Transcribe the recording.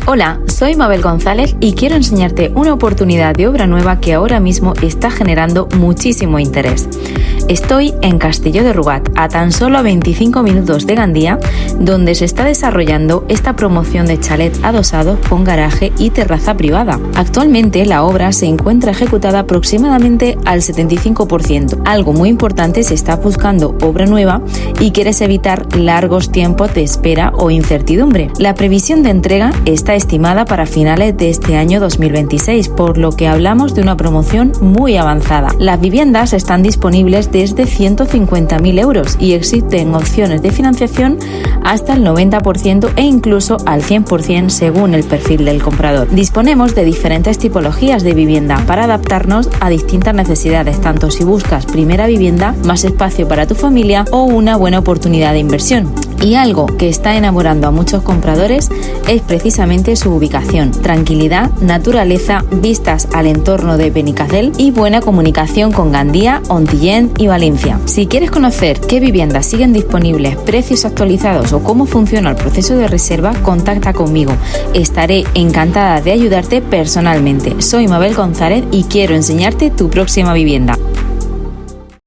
Hola, soy Mabel González y quiero enseñarte una oportunidad de obra nueva que ahora mismo está generando muchísimo interés. Estoy en Castelló de Rugat, a tan solo 25 minutos de Gandía, donde se está desarrollando esta promoción de chalet adosados con garaje y terraza privada. Actualmente la obra se encuentra ejecutada aproximadamente al 75%. Algo muy importante si estás buscando obra nueva y quieres evitar largos tiempos de espera o incertidumbre. La previsión de entrega está estimada para finales de este año 2026, por lo que hablamos de una promoción muy avanzada. Las viviendas están disponibles desde 150.000 euros y existen opciones de financiación hasta el 90% e incluso al 100% según el perfil del comprador. Disponemos de diferentes tipologías de vivienda para adaptarnos a distintas necesidades, tanto si buscas primera vivienda, más espacio para tu familia o una buena oportunidad de inversión. Y algo que está enamorando a muchos compradores es precisamente su ubicación, tranquilidad, naturaleza, vistas al entorno de Benicastel y buena comunicación con Gandía, Ontillén y Valencia. Si quieres conocer qué viviendas siguen disponibles, precios actualizados o cómo funciona el proceso de reserva, contacta conmigo. Estaré encantada de ayudarte personalmente. Soy Mabel González y quiero enseñarte tu próxima vivienda.